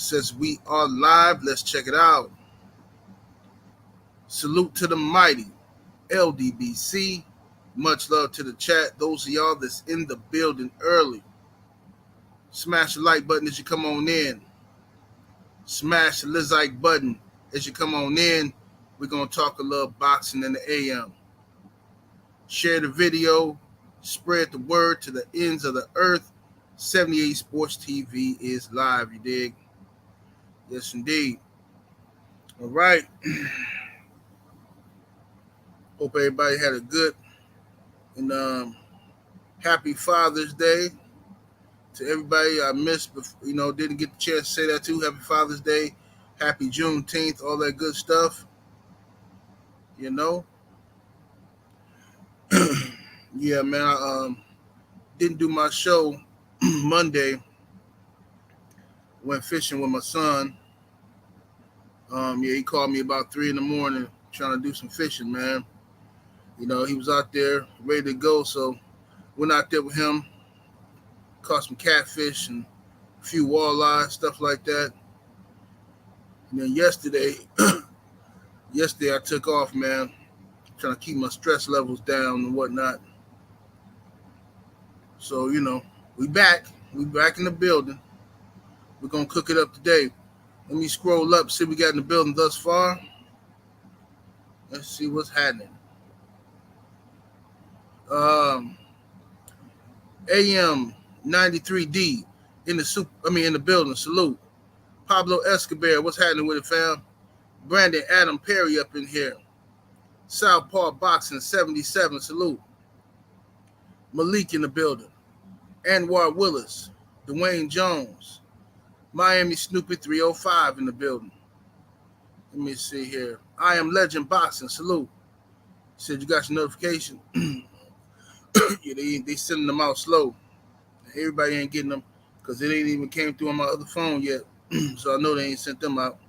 Says we are live. Let's check it out. Salute to the mighty LDBC. Much love to the chat. Those of y'all that's in the building early, smash the like button as you come on in. Smash the like button as you come on in. We're going to talk a little boxing in the AM. Share the video. Spread the word to the ends of the earth. 78 Sports TV is live, you dig? Yes, indeed. All right. Hope everybody had a good and happy Father's Day to everybody I missed, didn't get the chance to say that too. Happy Father's Day, happy Juneteenth, all that good stuff. Yeah, man. I didn't do my show Monday. Went fishing with my son. He called me about 3 a.m. trying to do some fishing, man. He was out there ready to go, so went out there with him, caught some catfish and a few walleye, stuff like that. And then yesterday I took off, man, trying to keep my stress levels down and whatnot. So, we back in the building. We're going to cook it up today. Let me scroll up, see what we got in the building thus far. Let's see what's happening. AM 93D in the building. Salute. Pablo Escobar, what's happening with it, fam? Brandon Adam Perry up in here. Southpaw Boxing 77, salute. Malik in the building. Anwar Willis, Dwayne Jones, Miami Snoopy 305 in the building. Let me see here. I Am Legend Boxing, salute. Said you got your notification. Yeah, they sending them out slow. Everybody ain't getting them because it ain't even came through on my other phone yet. So I know they ain't sent them out.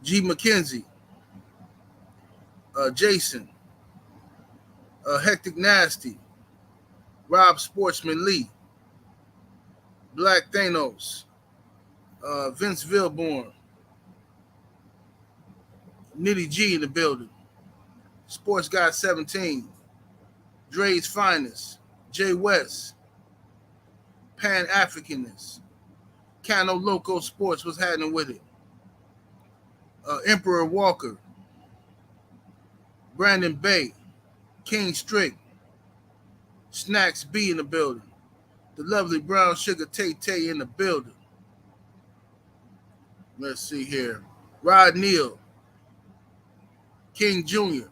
G. McKenzie, Jason, Hectic Nasty, Rob Sportsman Lee, Black Thanos, Vince Vilborn, Nitty G in the building, Sports Guy 17, Dre's Finest, Jay West, Pan Africanist, Cano Loco Sports, what's happening with it? Emperor Walker, Brandon Bay, King Strick, Snacks B in the building, the lovely Brown Sugar Tay in the building. Let's see here. Rod Neal, King Jr.,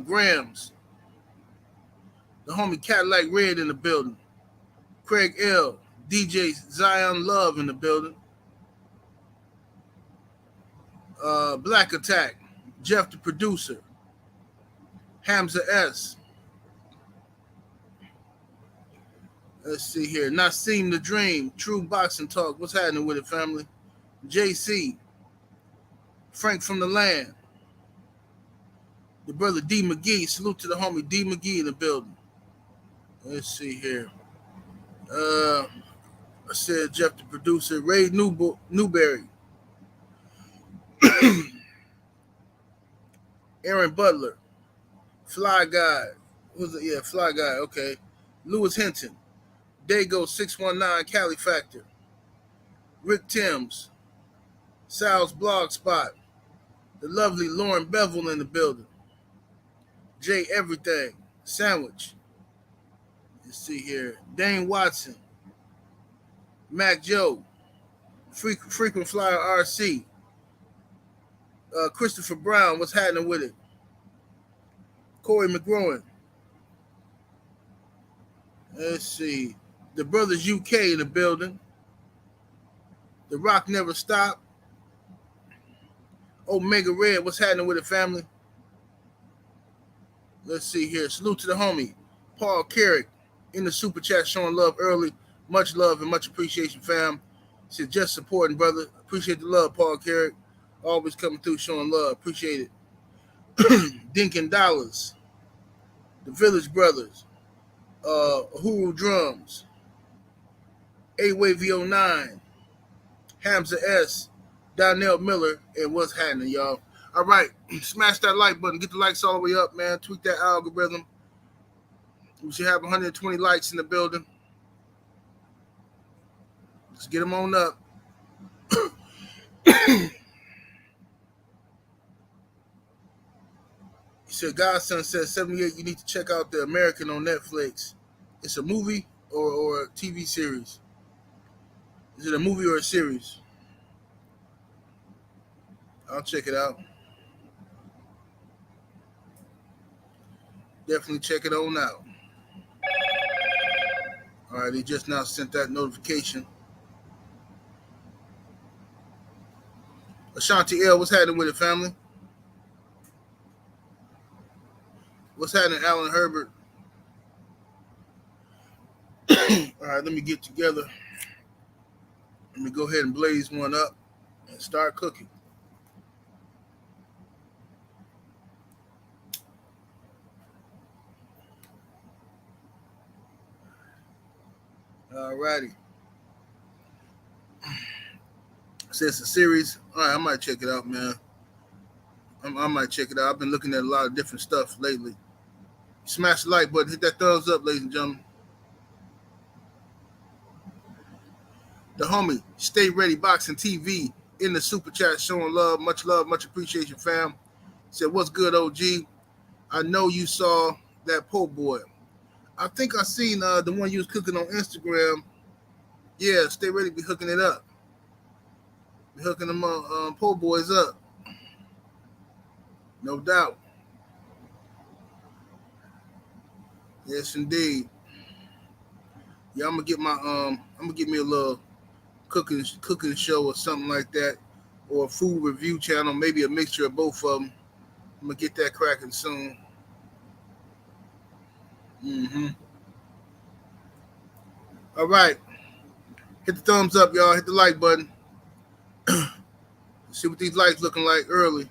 Grams, the homie Cadillac Red in the building, Craig L., DJ Zion Love in the building, Black Attack, Jeff the producer, Hamza S. Let's see here. Naseem the Dream, True Boxing Talk. What's happening with it, family? JC, Frank from the Land, the brother D. McGee. Salute to the homie D. McGee in the building. Let's see here. I said Jeff the producer. Ray Newberry. Aaron Butler. Fly Guy. Who's it? Yeah, Fly Guy. Okay. Lewis Hinton. Dago 619 Cali Factor. Rick Timms. Sal's Blog Spot. The lovely Lauren Bevel in the building. Jay Everything. Sandwich. Let's see here. Dane Watson. Mac Joe. Frequent Flyer RC. Christopher Brown, what's happening with it? Corey McGrowan. Let's see. The Brothers UK in the building. The Rock Never Stop. Omega Red, what's happening with it, family? Let's see here. Salute to the homie, Paul Carrick, in the super chat showing love early. Much love and much appreciation, fam. Said just supporting, brother. Appreciate the love, Paul Carrick. Always coming through showing love. Appreciate it. Dinkin Dollars, the Village Brothers, Uhuru Drums, A-Way V09, Hamza S, Donnell Miller, and what's happening, y'all? All right, smash that like button. Get the likes all the way up, man. Tweak that algorithm. We should have 120 likes in the building. Let's get them on up. He said, Godson says 78, you need to check out The American on Netflix. It's a movie or a TV series? Is it a movie or a series? I'll check it out. Definitely check it on out. All right, he just now sent that notification. Ashanti L, what's happening with it, family? What's happening, Alan Herbert? All right, let me get together. Let me go ahead and blaze one up and start cooking. All righty. So it's a series. All right, I might check it out, man. I might check it out. I've been looking at a lot of different stuff lately. Smash the like button. Hit that thumbs up, ladies and gentlemen. The homie, Stay Ready Boxing TV in the super chat showing love, much appreciation, fam. Said, what's good, OG? I know you saw that po' boy. I think I seen the one you was cooking on Instagram. Yeah, Stay Ready be hooking it up. Be hooking them po' boys up. No doubt. Yes, indeed. Yeah, I'm gonna get me a little cooking show or something like that, or a food review channel, maybe a mixture of both of them. I'm gonna get that cracking soon. All right, hit the thumbs up, y'all. Hit the like button. See what these likes looking like early.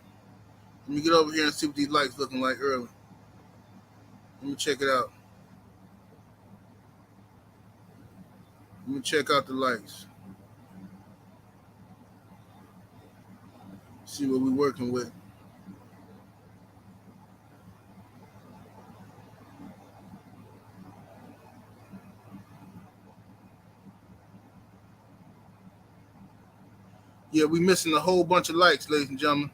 Let me get over here and see what these likes looking like early. Let me check it out. Let me check out the likes. See what we're working with. Yeah, we missing a whole bunch of likes, ladies and gentlemen.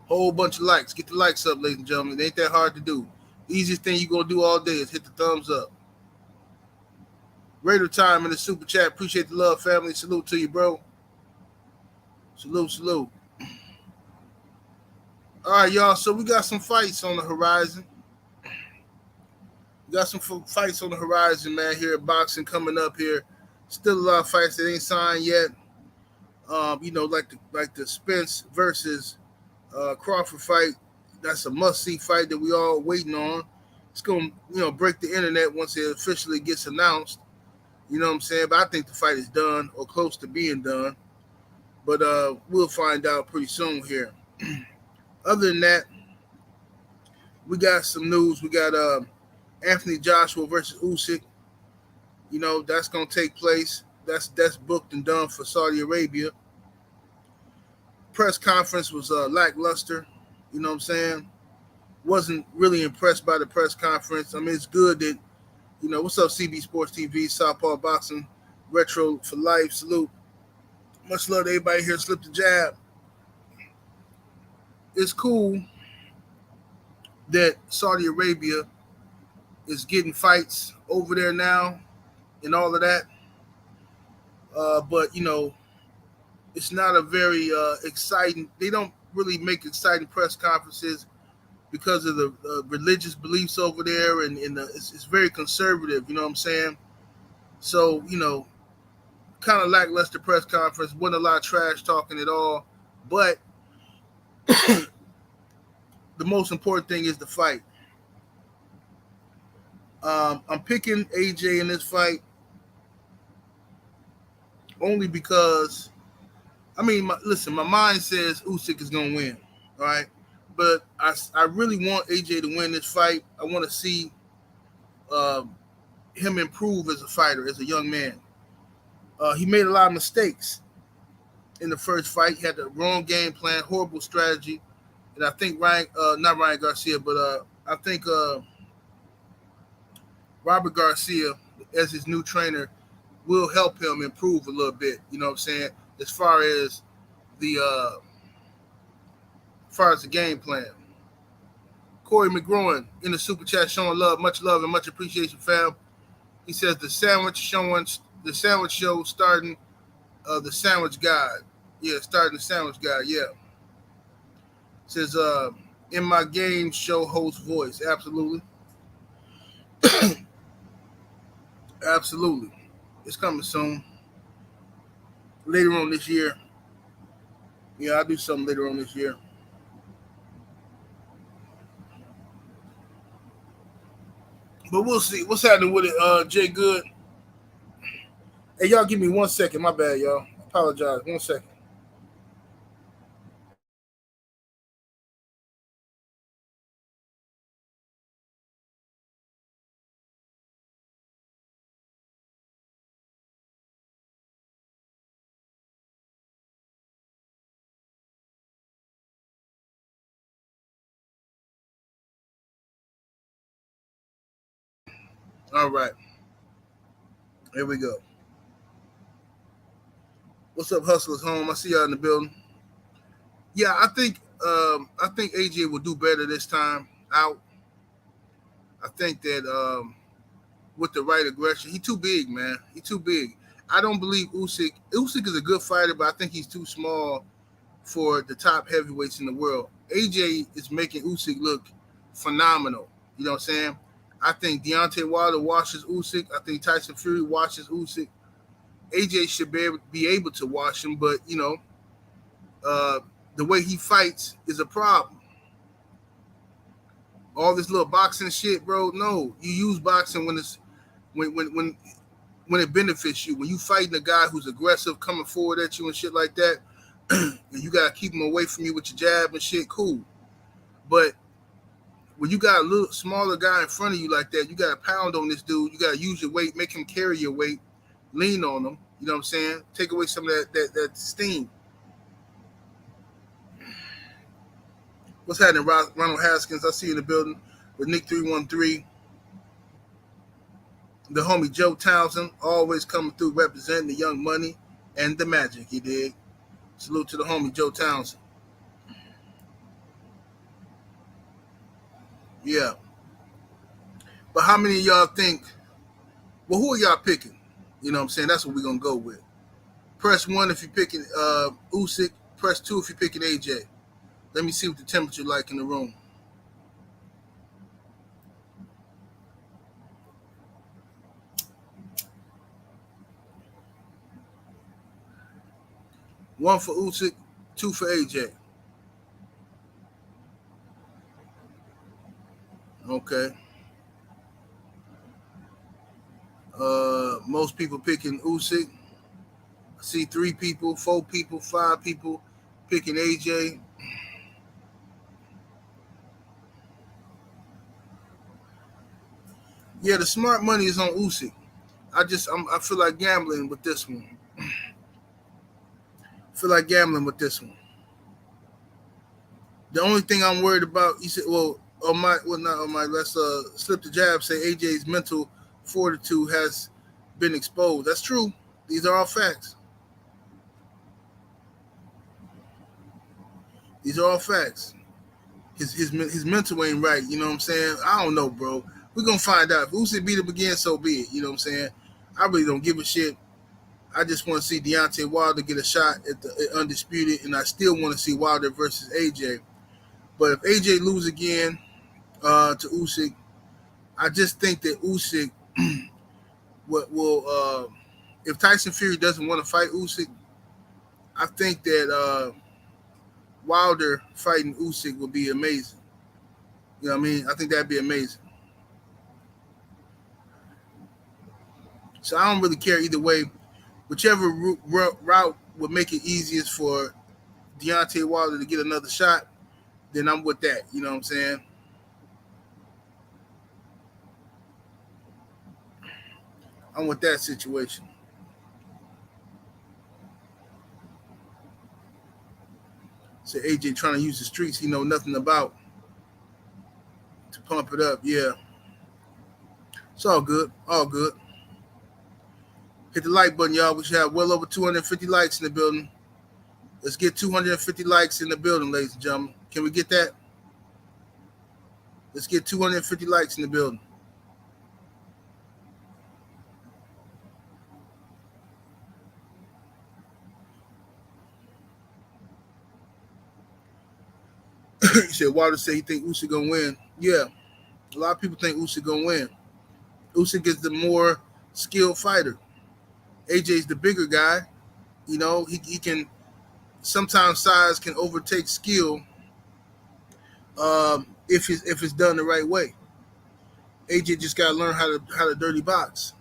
Whole bunch of likes. Get the likes up, ladies and gentlemen. It ain't that hard to do. Easiest thing you gonna do all day is hit the thumbs up. Raider time in the super chat. Appreciate the love, family. Salute to you, bro. Salute. All right, y'all. So we got some fights on the horizon. We got some fights on the horizon, man. Here at boxing coming up here. Still a lot of fights that ain't signed yet. Like the Spence versus Crawford fight. That's a must-see fight that we all waiting on. It's gonna, break the internet once it officially gets announced. You know what I'm saying? But I think the fight is done or close to being done. But we'll find out pretty soon here. Other than that, we got some news. We got Anthony Joshua versus Usyk. That's going to take place. That's booked and done for Saudi Arabia. Press conference was lackluster. You know what I'm saying? Wasn't really impressed by the press conference. I mean, it's good that, what's up, CB Sports TV, Southpaw Boxing, Retro for Life, salute. Much love to everybody here. Slip the jab. It's cool that Saudi Arabia is getting fights over there now and all of that. But, it's not a very exciting. They don't really make exciting press conferences because of the religious beliefs over there. And it's very conservative, you know what I'm saying? So, kind of lackluster press conference. Wasn't a lot of trash talking at all. But the most important thing is the fight. I'm picking AJ in this fight only because, my mind says Usyk is going to win, all right? But I really want AJ to win this fight. I want to see him improve as a fighter, as a young man. He made a lot of mistakes in the first fight. He had the wrong game plan, horrible strategy, and I think not Ryan Garcia, but I think Robert Garcia, as his new trainer, will help him improve a little bit. You know what I'm saying? As far as the game plan. Corey McGrowan in the super chat showing love and much appreciation, fam. He says the sandwich show starting the sandwich guide. Yeah, starting the sandwich guide. Yeah. Says in my game show host voice. Absolutely. Absolutely. It's coming soon. Later on this year. Yeah, I'll do something later on this year. But we'll see. What's happening with it, Jay Good? Hey, y'all give me 1 second. My bad, y'all. I apologize. 1 second. All right. Here we go. What's up, Hustlers Home? I see y'all in the building. Yeah, I think AJ will do better this time out. I think that with the right aggression, he too big, man. He too big. I don't believe Usyk. Usyk is a good fighter, but I think he's too small for the top heavyweights in the world. AJ is making Usyk look phenomenal. You know what I'm saying? I think Deontay Wilder washes Usyk. I think Tyson Fury washes Usyk. AJ should be able to wash him, but uh, the way he fights is a problem. All this little boxing shit, bro. No, you use boxing when it's when it benefits you. When you fighting a guy who's aggressive, coming forward at you and shit like that, and you gotta keep him away from you with your jab and shit. Cool, but when you got a little smaller guy in front of you like that, you got to pound on this dude. You got to use your weight, make him carry your weight, lean on him. You know what I'm saying? Take away some of that steam. What's happening, Ronald Haskins? I see you in the building with Nick 313. The homie Joe Townsend, always coming through representing the Young Money and the Magic. He did. Salute to the homie Joe Townsend. Yeah. But how many of y'all think, well, who are y'all picking? You know what I'm saying? That's what we're going to go with. Press 1 if you're picking Usyk. Press 2 if you're picking AJ. Let me see what the temperature like in the room. One for Usyk, 2 for AJ. Okay. Most people picking Usyk. I see 3 people, 4 people, 5 people picking AJ. Yeah, the smart money is on Usyk. I feel like gambling with this one. The only thing I'm worried about, he said, let's slip the jab, say AJ's mental fortitude has been exposed. That's true. These are all facts. These are all facts. His mental ain't right. You know what I'm saying? I don't know, bro. We're gonna find out. If Usyk beat him again, so be it. You know what I'm saying? I really don't give a shit. I just want to see Deontay Wilder get a shot at the undisputed, and I still want to see Wilder versus AJ. But if AJ lose again to Usyk, I just think that Usyk will if Tyson Fury doesn't want to fight Usyk, I think that Wilder fighting Usyk would be amazing. You know what I mean? I think that'd be amazing. So I don't really care either way. Whichever route would make it easiest for Deontay Wilder to get another shot, then I'm with that. You know what I'm saying? I'm with that situation. So AJ trying to use the streets he know nothing about to pump it up. Yeah, it's all good. All good. Hit the like button, y'all. We should have well over 250 likes in the building. Let's get 250 likes in the building, ladies and gentlemen. Can we get that? Let's get 250 likes in the building. He said Wilder said he think Usyk gonna win. Yeah, a lot of people think Usyk gonna win. Usyk is the more skilled fighter. AJ's the bigger guy. You know, he can sometimes size can overtake skill if it's done the right way. AJ just gotta learn how to dirty box.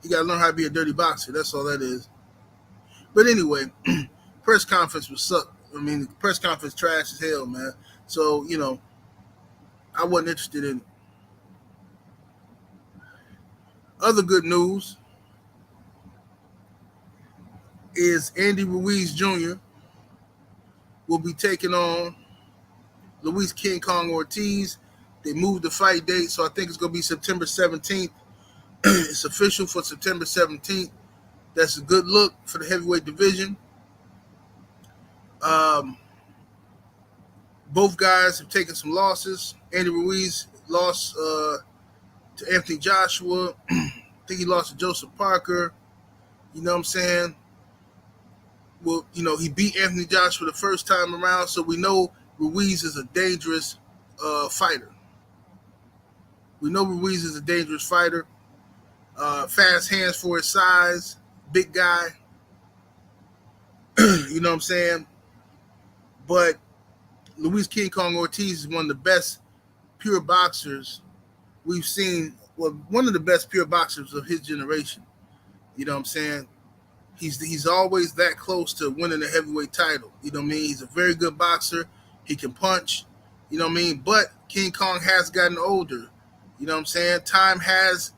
He gotta learn how to be a dirty boxer. That's all that is. But anyway, press conference was suck. I mean, the press conference trash as hell, man. So I wasn't interested in it. Other good news is Andy Ruiz Jr. will be taking on Luis King Kong Ortiz. They moved the fight date, so I think it's going to be September 17th. It's official for September 17th. That's a good look for the heavyweight division. Both guys have taken some losses. Andy Ruiz lost to Anthony Joshua. I think he lost to Joseph Parker. You know what I'm saying? Well, he beat Anthony Joshua the first time around, so we know Ruiz is a dangerous fighter. We know Ruiz is a dangerous fighter. Fast hands for his size, big guy. You know what I'm saying? But Luis King Kong Ortiz is one of the best pure boxers we've seen. Well, one of the best pure boxers of his generation. You know what I'm saying? He's always that close to winning the heavyweight title. You know what I mean? He's a very good boxer. He can punch. You know what I mean? But King Kong has gotten older. You know what I'm saying? Time has,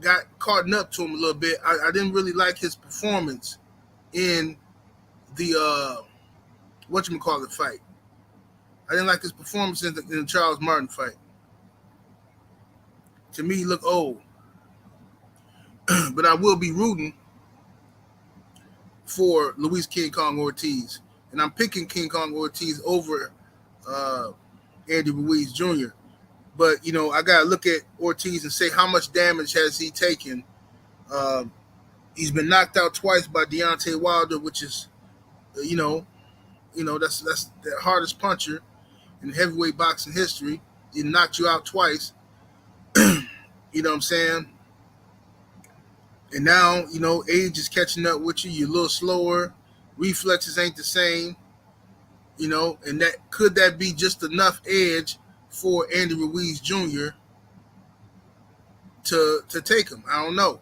got caught up to him a little bit. I didn't really like his performance in the whatchamacallit fight. I didn't like his performance in the Charles Martin fight. To me, he looked old. But I will be rooting for Luis King Kong Ortiz. And I'm picking King Kong Ortiz over Andy Ruiz Jr. But, I got to look at Ortiz and say how much damage has he taken. He's been knocked out twice by Deontay Wilder, which is, that's the hardest puncher in heavyweight boxing history. He knocked you out twice. You know what I'm saying? And now, age is catching up with you. You're a little slower. Reflexes ain't the same. And could that be just enough edge for Andy Ruiz Jr. to take him? I don't know.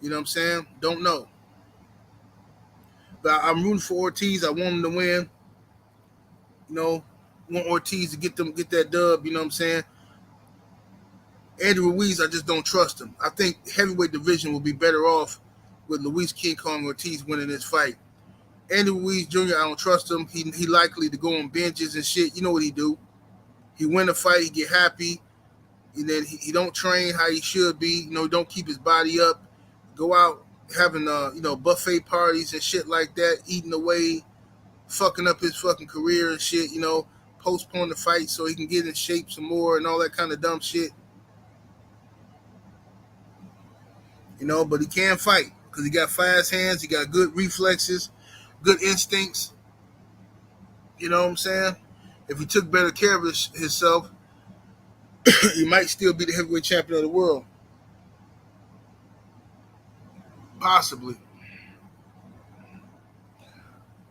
You know what I'm saying? Don't know. But I'm rooting for Ortiz. I want him to win. Want Ortiz to get that dub. You know what I'm saying? Andy Ruiz, I just don't trust him. I think heavyweight division will be better off with Luis King Kong Ortiz winning this fight. Andy Ruiz Jr., I don't trust him. He likely to go on benches and shit. You know what he do. He win a fight, he get happy, and then he don't train how he should be. Don't keep his body up. Go out having, buffet parties and shit like that, eating away, fucking up his fucking career and shit, postpone the fight so he can get in shape some more and all that kind of dumb shit. But he can fight because he got fast hands, he got good reflexes, good instincts. You know what I'm saying? If he took better care of himself, he might still be the heavyweight champion of the world. Possibly.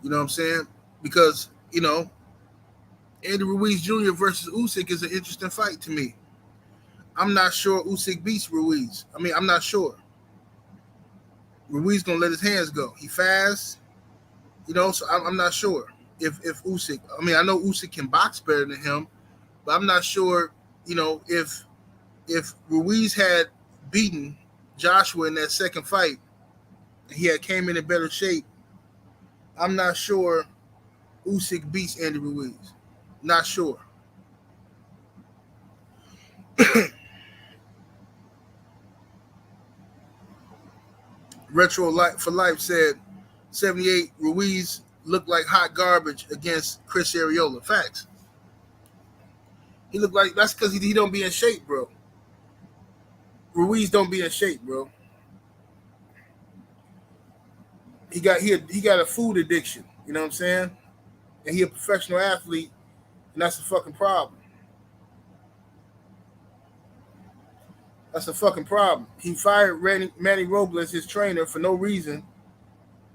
You know what I'm saying? Because, Andy Ruiz Jr. versus Usyk is an interesting fight to me. I'm not sure Usyk beats Ruiz. I'm not sure. Ruiz gonna let his hands go. He fast, so I'm not sure if Usyk. I know Usyk can box better than him, but I'm not sure, if Ruiz had beaten Joshua in that second fight, he had came in better shape. I'm not sure Usyk beats Andy Ruiz. Not sure. Retro Life for Life said 78 Ruiz looked like hot garbage against Chris Arreola. Facts. He looked like that's because he don't be in shape, bro. Ruiz don't be in shape, bro. He got a food addiction. You know what I'm saying? And he a professional athlete, and that's a fucking problem. That's a fucking problem. He fired Manny Robles, his trainer, for no reason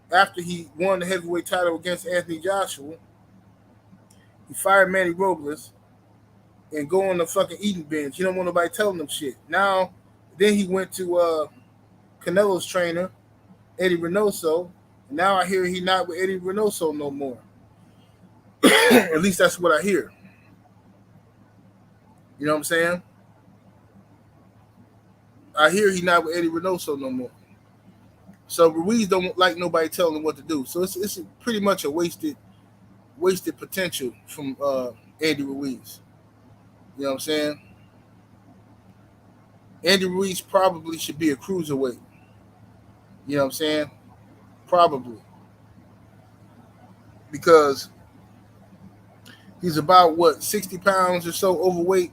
after he won the heavyweight title against Anthony Joshua. He fired Manny Robles and go on the fucking eating binge. He don't want nobody telling him shit. Now, then he went to Canelo's trainer, Eddie Reynoso, and now I hear he not with Eddie Reynoso no more. At least that's what I hear. You know what I'm saying? I hear he not with Eddie Reynoso no more. So Ruiz don't like nobody telling him what to do. So it's pretty much a wasted potential from Andy Ruiz. You know what I'm saying? Andy Ruiz probably should be a cruiserweight. You know what I'm saying? Probably. Because he's about, 60 pounds or so overweight?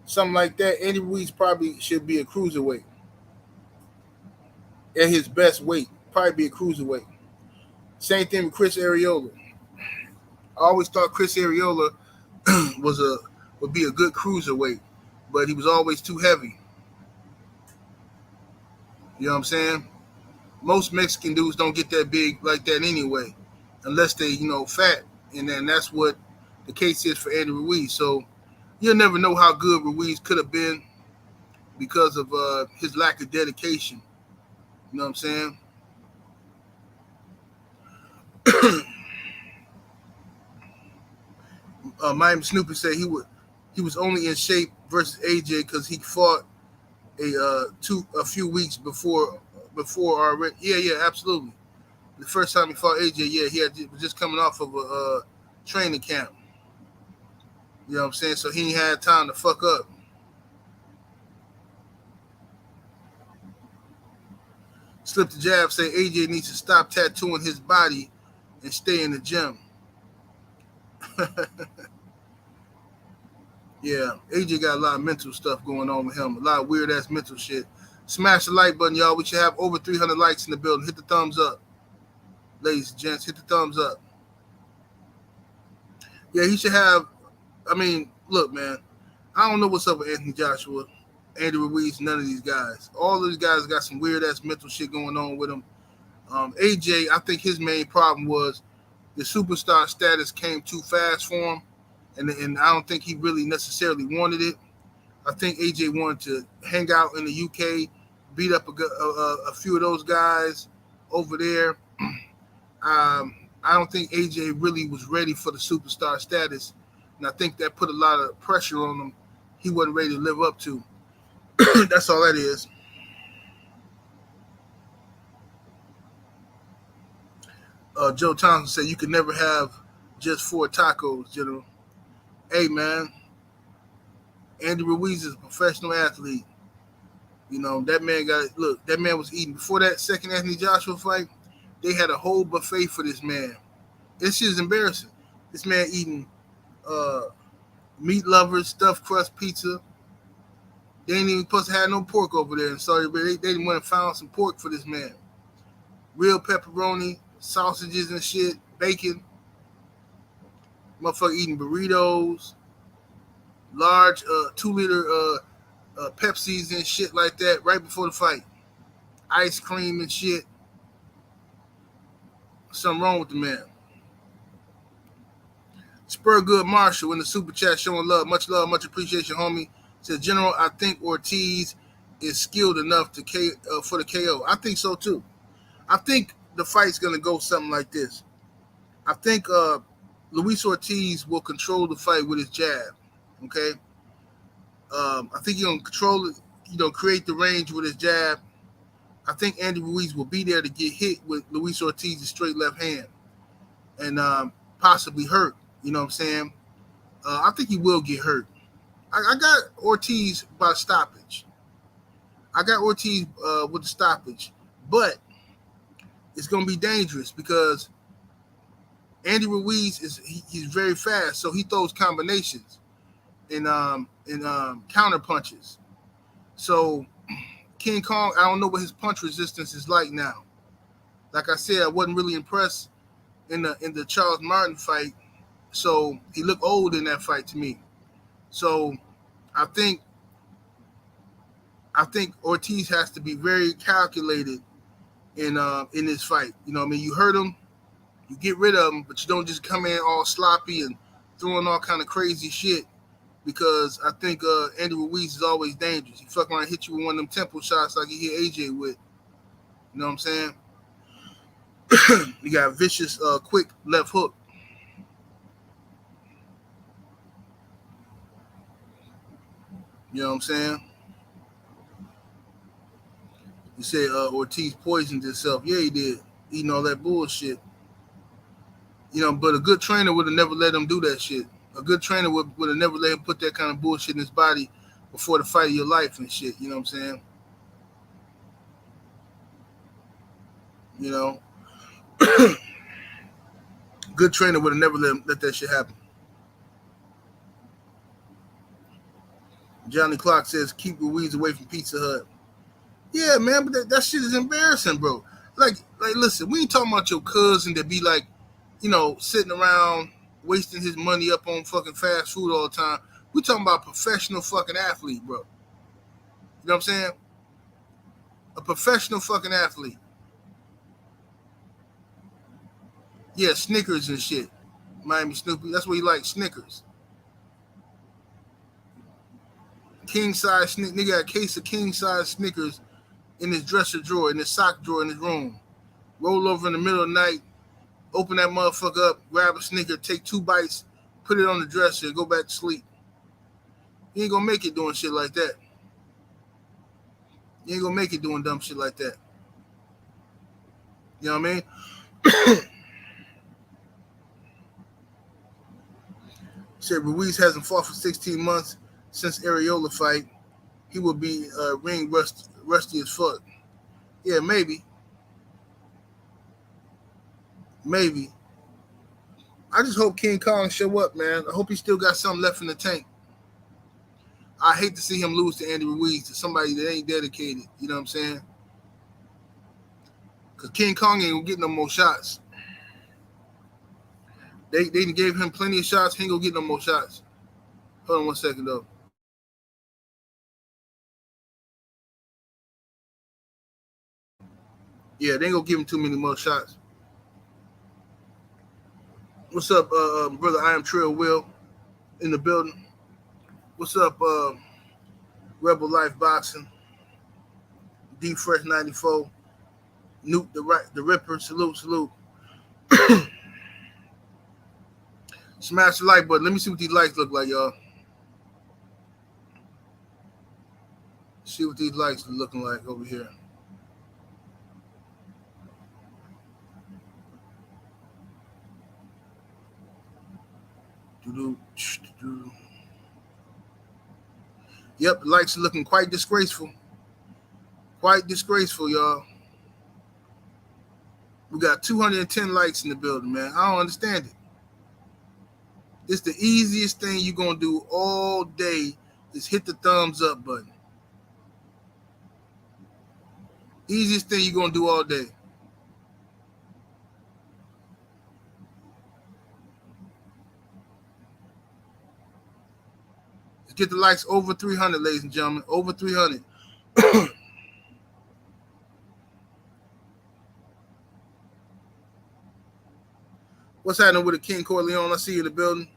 Something like that. Andy Ruiz probably should be a cruiserweight. At his best weight, probably be a cruiserweight. Same thing with Chris Arreola. I always thought Chris Arreola would be a good cruiserweight, but he was always too heavy. You know what I'm saying? Most Mexican dudes don't get that big like that anyway, unless they, fat. And then that's what the case is for Andy Ruiz. So you'll never know how good Ruiz could have been because of his lack of dedication. You know what I'm saying? Miami Snoopy said he was only in shape versus AJ because he fought a few weeks before already. Yeah, absolutely. The first time he fought AJ, he was just coming off of a training camp. You know what I'm saying? So he ain't had time to fuck up. Slip the jab, say AJ needs to stop tattooing his body and stay in the gym. Yeah, AJ got a lot of mental stuff going on with him. A lot of weird ass mental shit. Smash the like button, y'all. We should have over 300 likes in the building. Hit the thumbs up. Ladies and gents, hit the thumbs up. Yeah, he should have. I mean, look, man. I don't know what's up with Anthony Joshua, Andy Ruiz, none of these guys. All of these guys got some weird ass mental shit going on with them. AJ, I think his main problem was the superstar status came too fast for him, and I don't think he really necessarily wanted it. I think AJ wanted to hang out in the UK, beat up a few of those guys over there. I don't think AJ really was ready for the superstar status, and I think that put a lot of pressure on him he wasn't ready to live up to. That's all that is. Joe Thompson said, you can never have just 4 tacos, General. Hey, man, Andy Ruiz is a professional athlete. You know, that man was eating. Before that second Anthony Joshua fight, they had a whole buffet for this man. This shit is embarrassing. This man eating meat lovers, stuffed crust pizza. They ain't even supposed to have no pork over there in Saudi Arabia. They went and found some pork for this man. Real pepperoni, sausages and shit, bacon. Motherfucker eating burritos, large 2-liter Pepsis and shit like that right before the fight. Ice cream and shit. Something wrong with the man. Spurgood Marshall in the super chat showing love, much appreciation, homie. Says, General, I think Ortiz is skilled enough for the KO. I think so too. I think the fight's gonna go something like this. I think Luis Ortiz will control the fight with his jab. Okay. I think he's gonna control it. Create the range with his jab. I think Andy Ruiz will be there to get hit with Luis Ortiz's straight left hand. and possibly hurt. You know what I'm saying? I think he will get hurt. I got Ortiz by stoppage. I got Ortiz with the stoppage, but it's going to be dangerous because Andy Ruiz he's very fast, so he throws combinations and counter punches. So King Kong, I don't know what his punch resistance is like now. Like I said, I wasn't really impressed in the Charles Martin fight, so he looked old in that fight to me. So I think I think Ortiz has to be very calculated in this fight. You know what I mean? You hurt him, you get rid of him, but you don't just come in all sloppy and throwing all kind of crazy shit because I think Andy Ruiz is always dangerous. He fuck around and hit you with one of them temple shots like he hit AJ with. You know what I'm saying? You got vicious, quick left hook. You know what I'm saying? You said Ortiz poisoned himself. Yeah, he did. Eating all that bullshit. You know, but a good trainer would have never let him do that shit. A good trainer would have never let him put that kind of bullshit in his body before the fight of your life and shit. You know what I'm saying? You know, good trainer would have never let that shit happen. Johnny Clark says, keep Ruiz away from Pizza Hut. Yeah, man, but that shit is embarrassing, bro. Like, listen, we ain't talking about your cousin that be like, you know, sitting around wasting his money up on fucking fast food all the time. We talking about a professional fucking athlete, bro. You know what I'm saying? A professional fucking athlete. Yeah, Snickers and shit. Miami Snoopy. That's what he likes, Snickers. King size Snickers. Nigga got a case of king size Snickers in his dresser drawer, in his sock drawer in his room. Roll over in the middle of the night, open that motherfucker up, grab a Snicker, take 2 bites, put it on the dresser, and go back to sleep. You ain't gonna make it doing shit like that. You ain't gonna make it doing dumb shit like that. You know what I mean? Said Ruiz hasn't fought for 16 months since Areola fight. He will be ring rusty as fuck. Yeah, maybe. Maybe. I just hope King Kong show up, man. I hope he still got something left in the tank. I hate to see him lose to Andy Ruiz, to somebody that ain't dedicated. You know what I'm saying? Because King Kong ain't gonna get no more shots. They gave him plenty of shots. He ain't gonna get no more shots. Hold on one second, though. Yeah, they ain't gonna give him too many more shots. What's up, brother? I am Trill Will in the building. What's up, Rebel Life Boxing? D Fresh 94. Nuke the Ripper. Salute. Smash the like button. Let me see what these likes look like, y'all. See what these likes are looking like over here. Yep, the likes are looking quite disgraceful. Quite disgraceful, y'all. We got 210 likes in the building, man. I don't understand it. It's the easiest thing you're going to do all day is hit the thumbs up button. Easiest thing you're going to do all day. Let's get the likes over 300, ladies and gentlemen. Over 300. What's happening with the King Corleone? I see you in the building.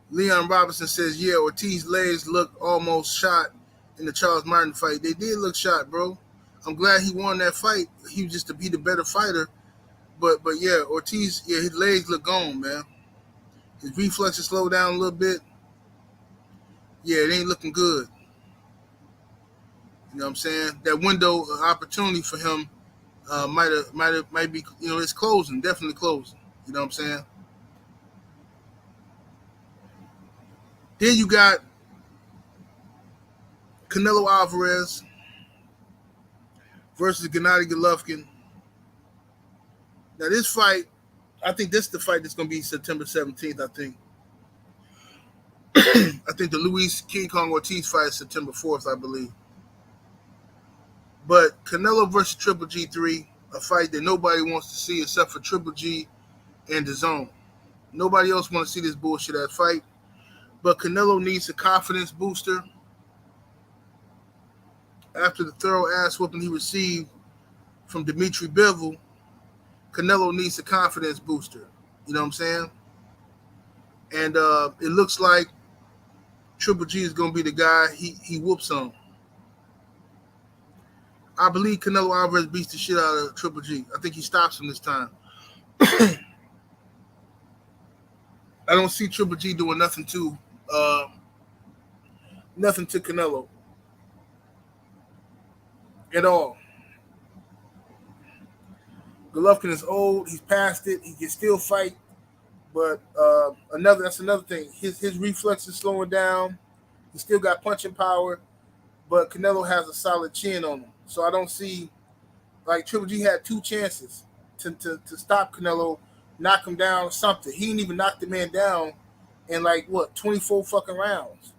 Leon Robinson says, yeah, Ortiz's legs look almost shot in the Charles Martin fight. They did look shot, bro. I'm glad he won that fight. He was just to be the better fighter. But yeah, Ortiz, yeah, his legs look gone, man. His reflexes slowed down a little bit. Yeah, it ain't looking good. You know what I'm saying? That window of opportunity for him Might be, it's closing, definitely closing. You know what I'm saying? Then you got Canelo Alvarez versus Gennady Golovkin. Now this fight, I think this is the fight that's going to be September 17th. I think. I think the Luis King Kong Ortiz fight is September 4th, I believe. But Canelo versus Triple G3, a fight that nobody wants to see except for Triple G and the Zone. Nobody else wants to see this bullshit ass fight. But Canelo needs a confidence booster after the thorough ass whooping he received from Dimitri Bivol. Canelo needs a confidence booster. You know what I'm saying? And it looks like Triple G is going to be the guy he whoops on. I believe Canelo Alvarez beats the shit out of Triple G. I think he stops him this time. I don't see Triple G doing nothing to Canelo at all. Golovkin is old. He's past it. He can still fight, but that's another thing. His reflex is slowing down. He still got punching power, but Canelo has a solid chin on him. So I don't see, like, Triple G had two chances to stop Canelo, knock him down, something. He didn't even knock the man down in 24 fucking rounds.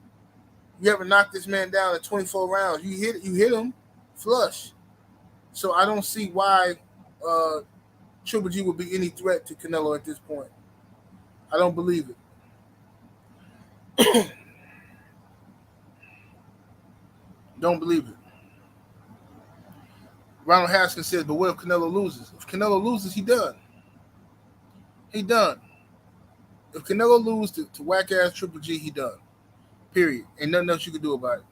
You ever knock this man down in 24 rounds? You hit him flush. So I don't see why Triple G would be any threat to Canelo at this point. I don't believe it. Don't believe it. Ronald Haskins says, but what if Canelo loses? If Canelo loses, he done. He done. If Canelo loses to whack-ass Triple G, he done. Period. Ain't nothing else you can do about it.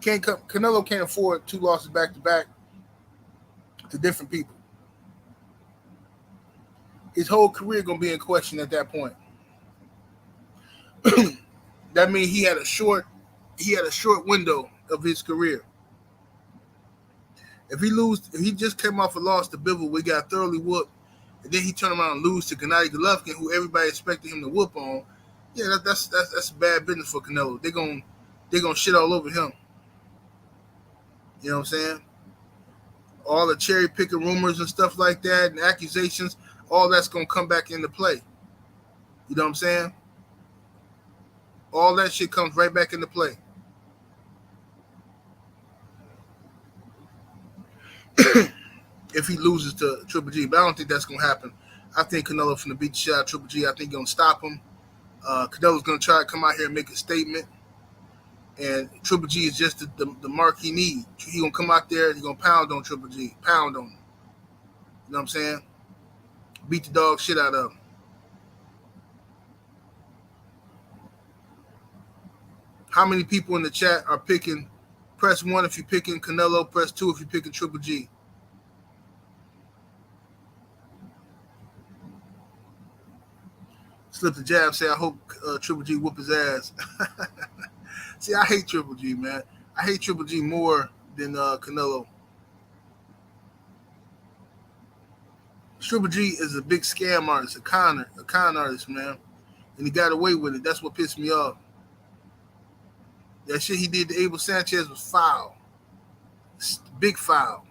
Canelo can't afford two losses back-to-back to different people. His whole career going to be in question at that point. That means he had a short window of his career. If he just came off a loss to Bivol, we got thoroughly whooped, and then he turned around and lose to Gennady Golovkin, who everybody expected him to whoop on. Yeah, that's bad business for Canelo. They're gonna shit all over him. You know what I'm saying? All the cherry picking rumors and stuff like that, and accusations, all that's gonna come back into play. You know what I'm saying? All that shit comes right back into play. If he loses to Triple G, but I don't think that's gonna happen. I think Canelo's gonna beat the shit out of Triple G. I think he's gonna stop him. Canelo's gonna try to come out here and make a statement, and Triple G is just the mark he needs. He gonna come out there and he's gonna pound on Triple G, pound on him. You know what I'm saying? Beat the dog shit out of him. How many people in the chat are picking? Press 1 if you're picking Canelo. Press 2 if you're picking Triple G. Slip the jab. Say, I hope Triple G whoop his ass. See, I hate Triple G, man. I hate Triple G more than Canelo. Triple G is a big scam artist, a con artist, man. And he got away with it. That's what pissed me off. That shit he did to Abel Sanchez was foul. Big foul.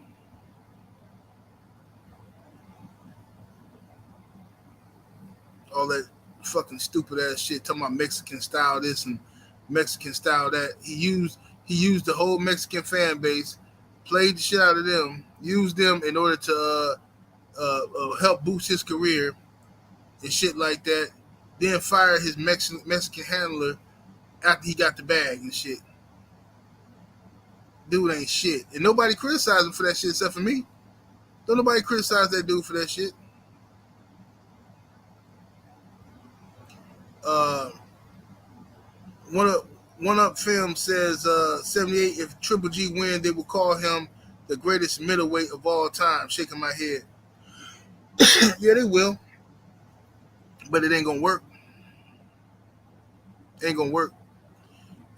All that fucking stupid ass shit, talking about Mexican style this and Mexican style that. He used the whole Mexican fan base, played the shit out of them, used them in order to help boost his career and shit like that. Then fired his Mexican handler after he got the bag and shit. Dude ain't shit. And nobody criticized him for that shit except for me. Don't nobody criticize that dude for that shit. One Up Film says 78, if Triple G win, they will call him the greatest middleweight of all time. Shaking my head. Yeah, they will. But it ain't gonna work. It ain't gonna work.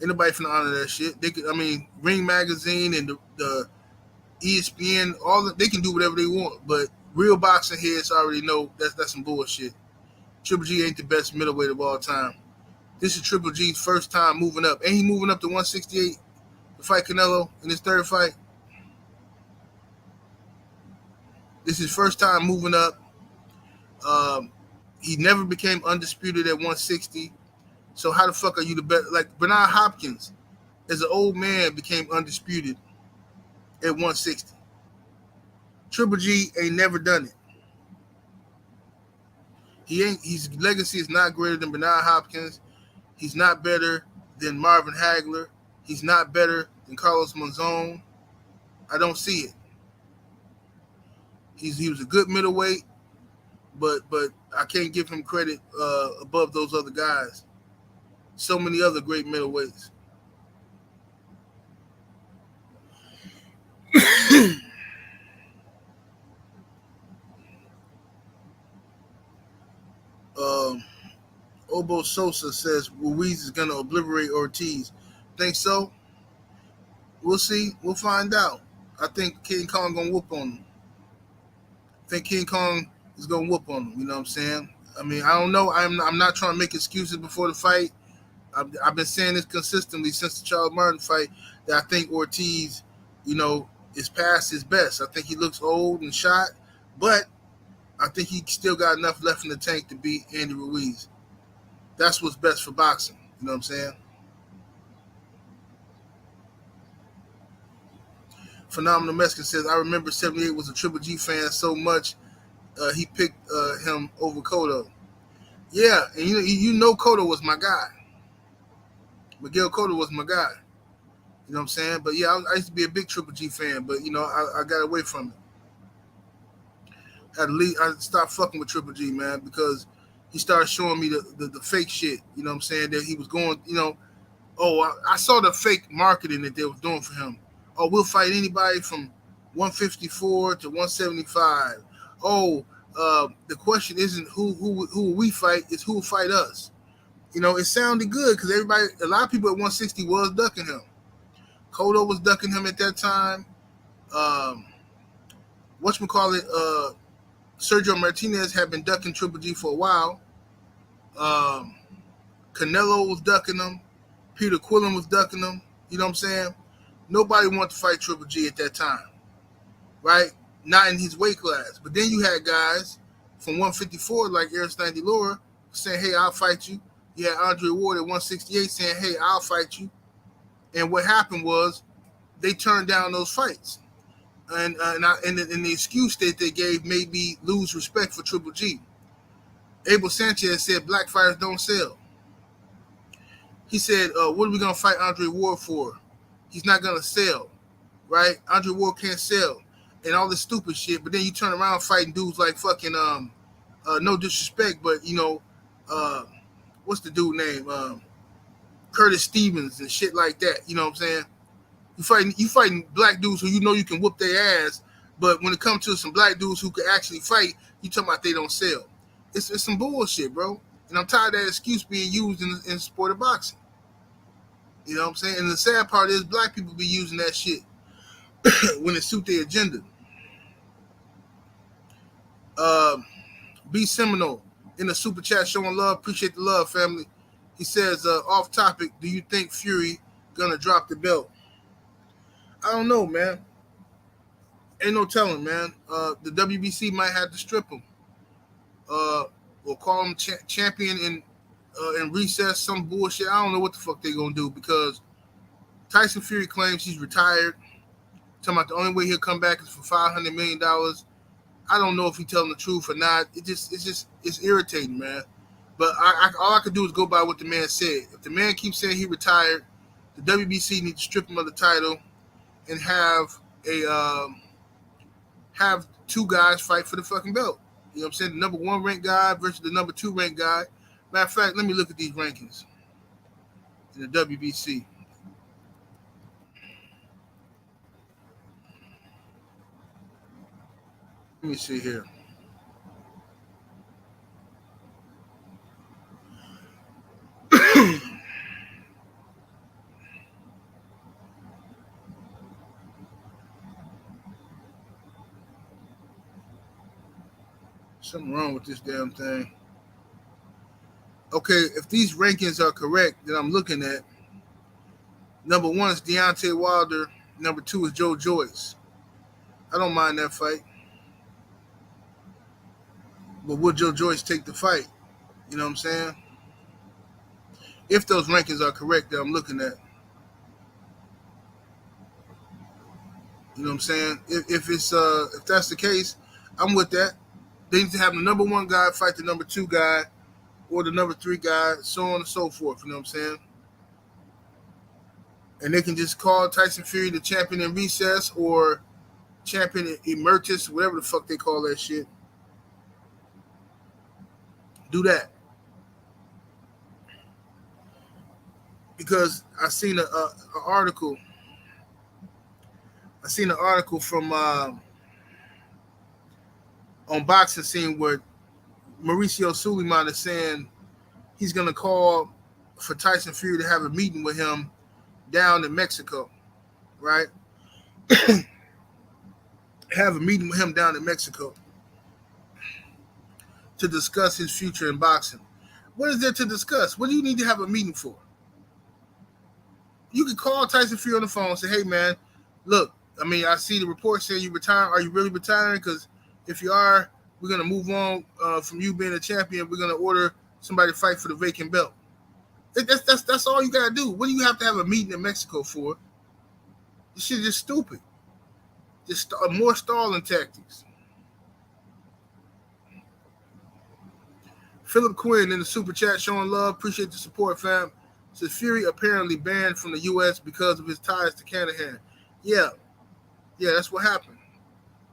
Ain't nobody finna honor that shit. They could, I mean, Ring Magazine and the ESPN, they can do whatever they want. But real boxing heads already know that's some bullshit. Triple G ain't the best middleweight of all time. This is Triple G's first time moving up. Ain't he moving up to 168 to fight Canelo in his third fight? This is his first time moving up. He never became undisputed at 160. So how the fuck are you the best? Like Bernard Hopkins, as an old man, became undisputed at 160. Triple G ain't never done it. His legacy is not greater than Bernard Hopkins. He's not better than Marvin Hagler. He's not better than Carlos Monzon. I don't see it. He was a good middleweight, but I can't give him credit above those other guys. So many other great middleweights. Obo Sosa says Ruiz is going to obliterate Ortiz. Think so? We'll see. We'll find out. I think King Kong going to whoop on him. I think King Kong is going to whoop on him. You know what I'm saying? I mean, I don't know. I'm not trying to make excuses before the fight. I've been saying this consistently since the Charles Martin fight that I think Ortiz, is past his best. I think he looks old and shot, but I think he still got enough left in the tank to beat Andy Ruiz. That's what's best for boxing. You know what I'm saying? Phenomenal Mexican says, I remember 78 was a Triple G fan so much he picked him over Cotto. Yeah, and you know Cotto was my guy. Miguel Cotto was my guy. You know what I'm saying? But yeah, I used to be a big Triple G fan, but I got away from it. I stopped fucking with Triple G, man, because he started showing me the fake shit. You know what I'm saying? That he was going, I saw the fake marketing that they was doing for him. Oh, we'll fight anybody from 154 to 175. Oh, the question isn't who we fight, it's who will fight us. It sounded good because a lot of people at 160 was ducking him. Cotto was ducking him at that time. Sergio Martinez had been ducking Triple G for a while. Canelo was ducking him. Peter Quillen was ducking him. You know what I'm saying? Nobody wanted to fight Triple G at that time, right? Not in his weight class. But then you had guys from 154 like Aristotle Laura saying, hey, I'll fight you. You had Andre Ward at 168 saying, hey, I'll fight you. And what happened was they turned down those fights. And the excuse that they gave made me lose respect for Triple G. Abel Sanchez said black fighters don't sell. He said, what are we going to fight Andre Ward for? He's not going to sell, right? Andre Ward can't sell and all this stupid shit. But then you turn around fighting dudes like fucking, no disrespect, but, what's the dude name? Curtis Stevens and shit like that. You know what I'm saying? You fighting black dudes who you can whoop their ass, but when it comes to some black dudes who can actually fight, you talking about they don't sell. It's some bullshit, bro. And I'm tired of that excuse being used in the sport of boxing. You know what I'm saying? And the sad part is black people be using that shit when it suit their agenda. B. Seminole in the super chat showing love. Appreciate the love, family. He says, off topic, do you think Fury gonna drop the belt? I don't know, man. Ain't no telling, man. The WBC might have to strip him. Or call him champion in recess, some bullshit. I don't know what the fuck they gonna do because Tyson Fury claims he's retired. Talking about the only way he'll come back is for $500 million. I don't know if he's telling the truth or not. It's irritating, man. But all I could do is go by what the man said. If the man keeps saying he retired, the WBC needs to strip him of the title and have two guys fight for the fucking belt. You know what I'm saying? The number one ranked guy versus the number two ranked guy. Matter of fact, let me look at these rankings in the WBC. Let me see here. Something wrong with this damn thing. Okay, if these rankings are correct that I'm looking at, number one is Deontay Wilder. Number two is Joe Joyce. I don't mind that fight. But would Joe Joyce take the fight? You know what I'm saying? If those rankings are correct that I'm looking at. You know what I'm saying? If that's the case, I'm with that. They need to have the number one guy fight the number two guy or the number three guy, so on and so forth. You know what I'm saying? And they can just call Tyson Fury the champion in recess or champion emeritus, whatever the fuck they call that shit. Do that. Because I seen an article. I seen an article from on Boxing Scene where Mauricio Suleiman is saying he's gonna call for Tyson Fury to have a meeting with him down in Mexico, right? Have a meeting with him down in Mexico to discuss his future in boxing. What is there to discuss? What do you need to have a meeting for? You can call Tyson Fury on the phone and say, hey, man, look, I mean, I see the report saying you retire. Are you really retiring? Because if you are, we're going to move on from you being a champion. We're going to order somebody to fight for the vacant belt. That's all you got to do. What do you have to have a meeting in Mexico for? This shit is just stupid. Just more stalling tactics. Philip Quinn in the super chat showing love. Appreciate the support, fam. Says Fury apparently banned from the U.S. because of his ties to Canahan. Yeah, that's what happened.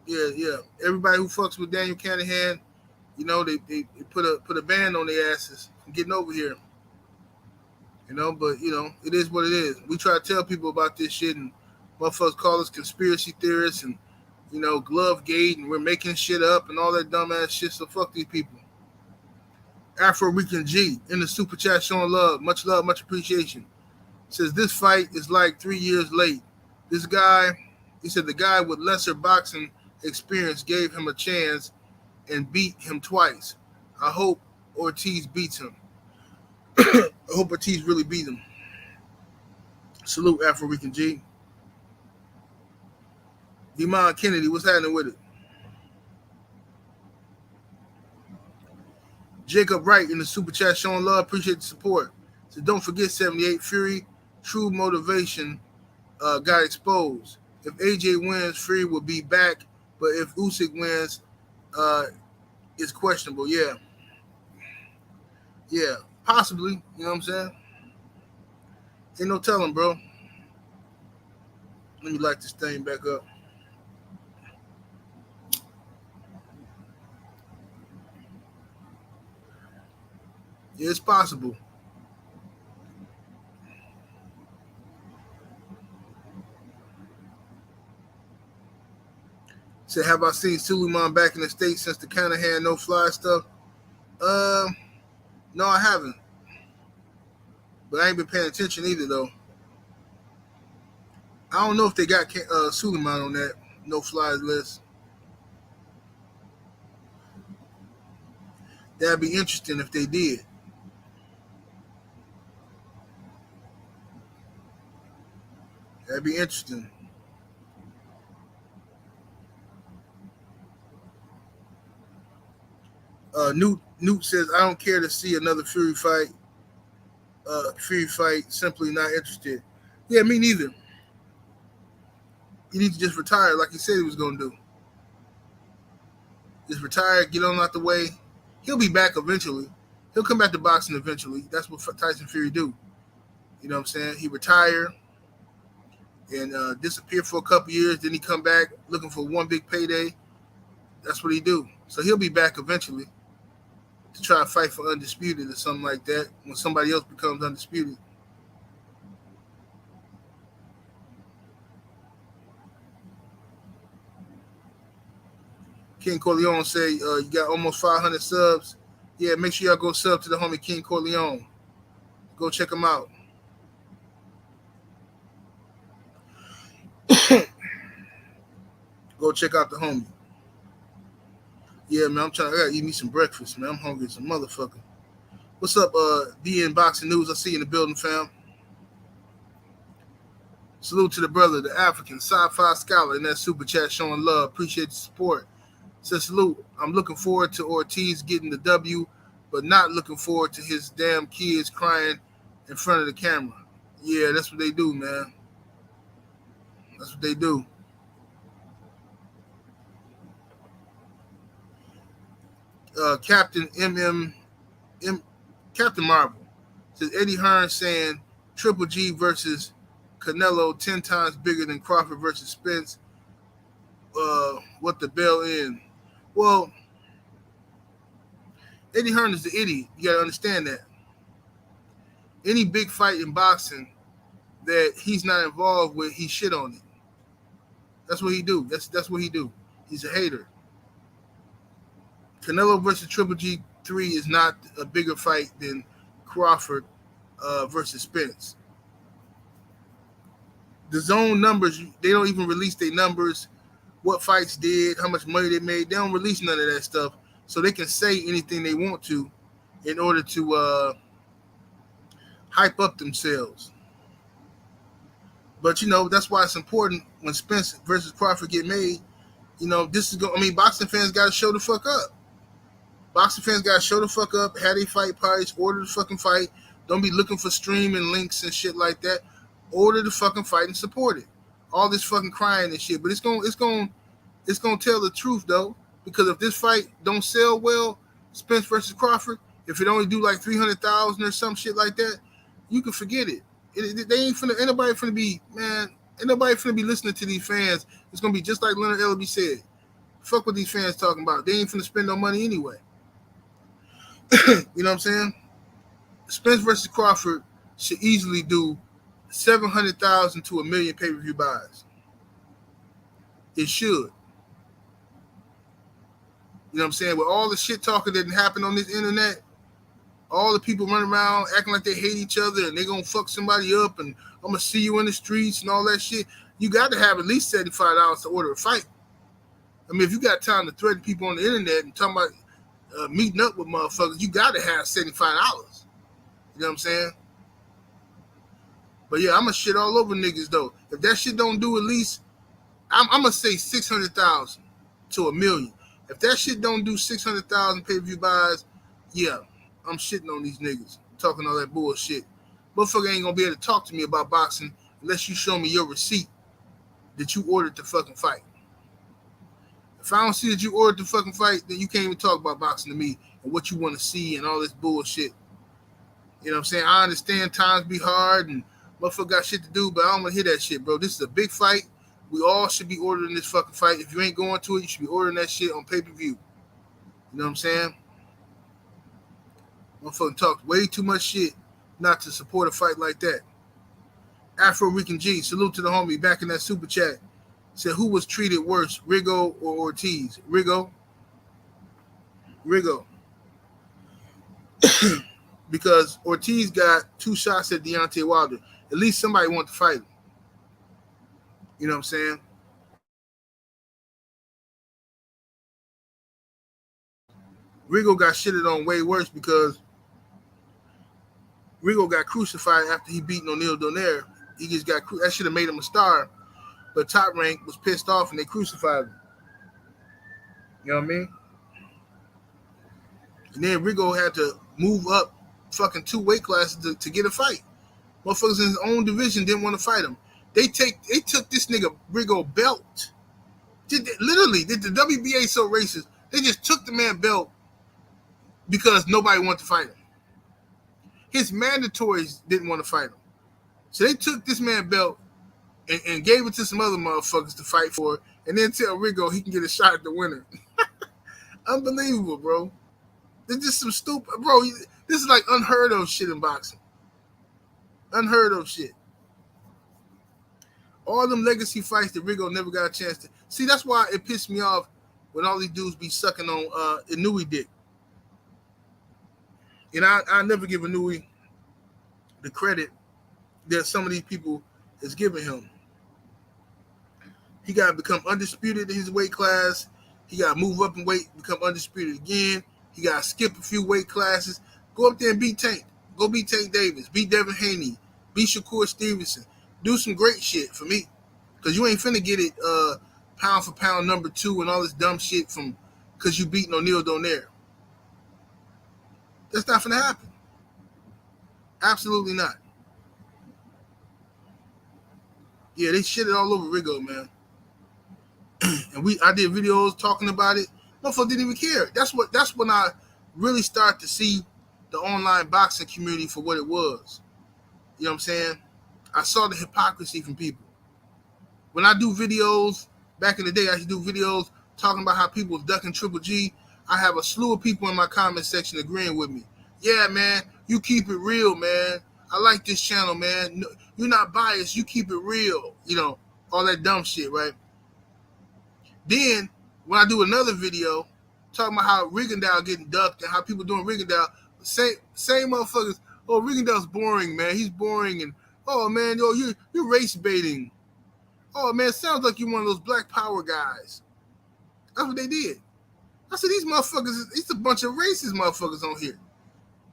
Yeah. Everybody who fucks with Daniel Canahan, you know, they put a ban on their asses from getting over here. You know, but you know, it is what it is. We try to tell people about this shit, and motherfuckers call us conspiracy theorists, and you know, glove gate, and we're making shit up and all that dumbass shit. So fuck these people. Afro Rican G in the super chat showing love, much appreciation. Says this fight is like 3 years late. This guy, he said the guy with lesser boxing experience gave him a chance and beat him twice. I hope Ortiz beats him. I hope Ortiz really beat him. Salute Afro Rican G. Demond Kennedy, what's happening with it? Jacob Wright in the super chat showing love. Appreciate the support. So don't forget 78 Fury. True motivation got exposed. If AJ wins, Fury will be back. But if Usyk wins, it's questionable. Yeah, possibly. You know what I'm saying? Ain't no telling, bro. Let me light this thing back up. Yeah, it's possible. Said, have I seen Suleiman back in the States since the Canahan no fly stuff? No, I haven't. But I ain't been paying attention either, though. I don't know if they got Suleiman on that no flies list. That'd be interesting if they did. That'd be interesting. Newt says, I don't care to see another Fury fight. Simply not interested. Yeah, me neither. You need to just retire like he said he was going to do. Just retire, get on out the way. He'll be back eventually. He'll come back to boxing eventually. That's what Tyson Fury do. You know what I'm saying? He retire and disappear for a couple years. Then he come back looking for one big payday. That's what he do. So he'll be back eventually to try to fight for undisputed or something like that when somebody else becomes undisputed. King Corleone say you got almost 500 subs. Yeah, make sure y'all go sub to the homie King Corleone. Go check him out. Go check out the homie. Yeah, man, I gotta eat me some breakfast, man. I'm hungry as a motherfucker. What's up, DN Boxing News? I see you in the building, fam. Salute to the brother, the African sci-fi scholar in that super chat showing love. Appreciate the support. Says salute. I'm looking forward to Ortiz getting the W, but not looking forward to his damn kids crying in front of the camera. Yeah, that's what they do, man. That's what they do. Captain Captain Marvel says Eddie Hearn saying Triple G versus Canelo 10 times bigger than Crawford versus Spence. What the bell in? Well, Eddie Hearn is the idiot. You gotta understand that. Any big fight in boxing that he's not involved with, he shit on it. That's what he do. That's what he do. He's a hater. Canelo versus Triple G3 is not a bigger fight than Crawford versus Spence. The zone numbers, they don't even release their numbers, what fights did, how much money they made. They don't release none of that stuff. So they can say anything they want to in order to hype up themselves. But, that's why it's important when Spence versus Crawford get made. This is going. I mean, boxing fans got to show the fuck up. Boxing fans got to show the fuck up, have they fight parties, order the fucking fight. Don't be looking for streaming links and shit like that. Order the fucking fight and support it. All this fucking crying and shit. But it's gonna tell the truth, though. Because if this fight don't sell well, Spence versus Crawford, if it only do like 300,000 or some shit like that, you can forget it. They ain't finna, ain't nobody finna be listening to these fans. It's gonna be just like Leonard Ellerby said. Fuck what these fans talking about. They ain't finna spend no money anyway. You know what I'm saying? Spence versus Crawford should easily do 700,000 to 1 million pay-per-view buys. It should. You know what I'm saying? With all the shit talking that happened on this internet, all the people running around acting like they hate each other and they gonna fuck somebody up and I'm gonna see you in the streets and all that shit, you got to have at least $75 to order a fight. I mean, if you got time to threaten people on the internet and talking about meeting up with motherfuckers, you got to have $75. You know what I'm saying? But yeah, I'm going to shit all over niggas, though. If that shit don't do at least, I'm going to say 600,000 to 1 million. If that shit don't do 600,000 pay-per-view buys, yeah, I'm shitting on these niggas, talking all that bullshit. Motherfucker ain't going to be able to talk to me about boxing unless you show me your receipt that you ordered the fucking fight. If I don't see that you ordered the fucking fight, then you can't even talk about boxing to me and what you want to see and all this bullshit. You know what I'm saying? I understand times be hard and motherfucker got shit to do, but I don't want to hear that shit, bro. This is a big fight. We all should be ordering this fucking fight. If you ain't going to it, you should be ordering that shit on pay-per-view. You know what I'm saying? Motherfucker talk way too much shit not to support a fight like that. Afro Rican G, salute to the homie back in that super chat. Said, who was treated worse, Rigo or Ortiz? Rigo. Because Ortiz got 2 shots at Deontay Wilder. At least somebody wanted to fight him. You know what I'm saying? Rigo got shitted on way worse because Rigo got crucified after he beat O'Neal Donaire. He just got that should have made him a star. But Top Rank was pissed off and they crucified him. You know what I mean? And then Rigo had to move up fucking 2 weight classes to get a fight. Motherfuckers in his own division didn't want to fight him. They took this nigga Rigo belt. Literally, the WBA so racist. They just took the man belt because nobody wanted to fight him. His mandatories didn't want to fight him. So they took this man belt and gave it to some other motherfuckers to fight for, and then tell Rigo he can get a shot at the winner. Unbelievable, bro. They're just some stupid, bro. This is like unheard of shit in boxing. Unheard of shit. All them legacy fights that Rigo never got a chance to. See, that's why it pissed me off when all these dudes be sucking on Inouye dick. And I never give Inouye the credit that some of these people is giving him. He got to become undisputed in his weight class. He got to move up in weight, become undisputed again. He got to skip a few weight classes. Go up there and beat Tank. Go beat Tank Davis. Beat Devin Haney. Beat Shakur Stevenson. Do some great shit for me. Because you ain't finna get it pound for pound number 2 and all this dumb shit from because you beat O'Neal Donaire. That's not finna happen. Absolutely not. Yeah, they shitted all over Rigo, man. And I did videos talking about it. Motherfuckers didn't even care. That's when I really start to see the online boxing community for what it was. You know what I'm saying? I saw the hypocrisy from people. When I do videos, back in the day, I used to do videos talking about how people was ducking Triple G. I have a slew of people in my comment section agreeing with me. Yeah, man, you keep it real, man. I like this channel, man. No, you're not biased. You keep it real. You know, all that dumb shit, right? Then, when I do another video talking about how Rigondeaux getting ducked and how people doing Rigondeaux, same motherfuckers, oh, Rigondeaux's boring, man. He's boring. And, oh, man, yo, you're race baiting. Oh, man, sounds like you're one of those black power guys. That's what they did. I said, these motherfuckers, it's a bunch of racist motherfuckers on here.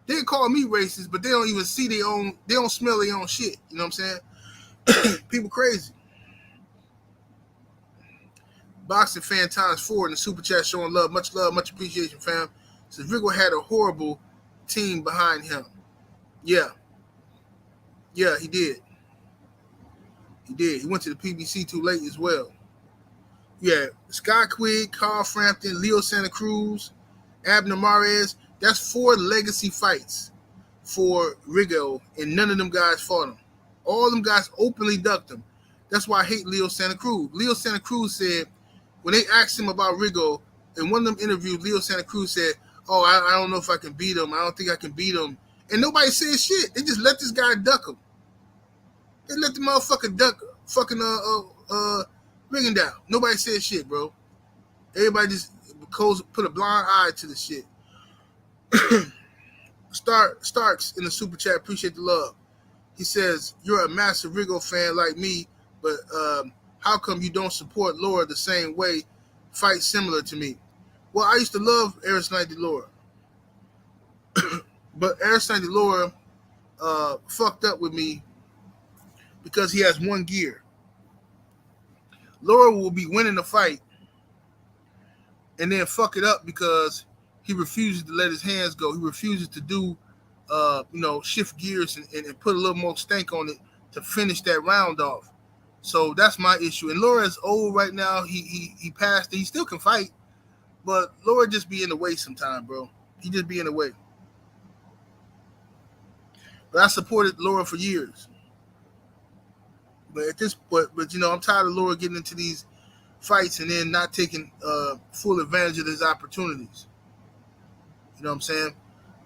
They call me racist, but they don't even see they don't smell their own shit. You know what I'm saying? People crazy. Boxing fan times 4 in the super chat showing love, much appreciation, fam. Says Rigo had a horrible team behind him. Yeah, he did. He went to the PBC too late as well. Yeah, Scott Quigg, Carl Frampton, Leo Santa Cruz, Abner Mares. That's 4 legacy fights for Rigo, and none of them guys fought him. All them guys openly ducked him. That's why I hate Leo Santa Cruz. Leo Santa Cruz said, when they asked him about Rigo, in one of them interviews, Leo Santa Cruz said, oh, I don't know if I can beat him. I don't think I can beat him. And nobody said shit. They just let this guy duck him. They let the motherfucker duck fucking Rigondeaux. Nobody said shit, bro. Everybody just put a blind eye to the shit. Starks in the super chat, appreciate the love. He says, you're a massive Rigo fan like me, but how come you don't support Laura the same way, fight similar to me? Well, I used to love Aristide Laura. But Aristide Laura fucked up with me because he has one gear. Laura will be winning the fight and then fuck it up because he refuses to let his hands go. He refuses to do, shift gears and put a little more stank on it to finish that round off. So that's my issue. And Laura's old right now. He passed. He still can fight, but Laura just be in the way sometime, bro. He just be in the way. But I supported Laura for years. But at this point, I'm tired of Laura getting into these fights and then not taking full advantage of his opportunities. You know what I'm saying?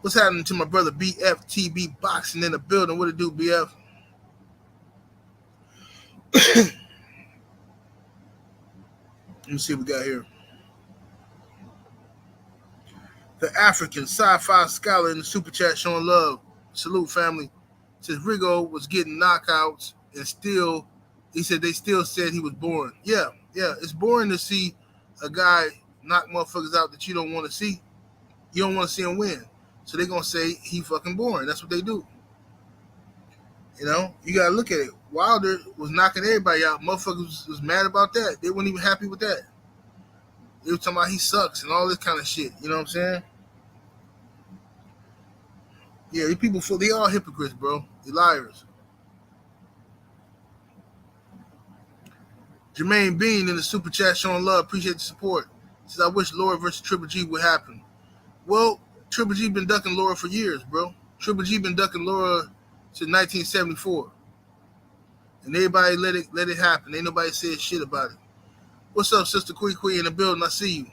What's happening to my brother BFTB Boxing in the building? What it do, BF? Let me see what we got here. The African sci-fi scholar in the super chat showing love. Salute, family. Says Rigo was getting knockouts and still, he said they still said he was boring. Yeah. It's boring to see a guy knock motherfuckers out that you don't want to see. You don't want to see him win. So they're going to say he fucking boring. That's what they do. You know, you got to look at it. Wilder was knocking everybody out. Motherfuckers was mad about that. They weren't even happy with that. They were talking about he sucks and all this kind of shit. You know what I'm saying? Yeah, these people, they all hypocrites, bro. They liars. Jermaine Bean in the super chat showing love. Appreciate the support. Says, I wish Laura versus Triple G would happen. Well, Triple G been ducking Laura for years, bro. Triple G been ducking Laura since 1974. And everybody let it happen. Ain't nobody said shit about it. What's up, Sister Quee in the building? I see you.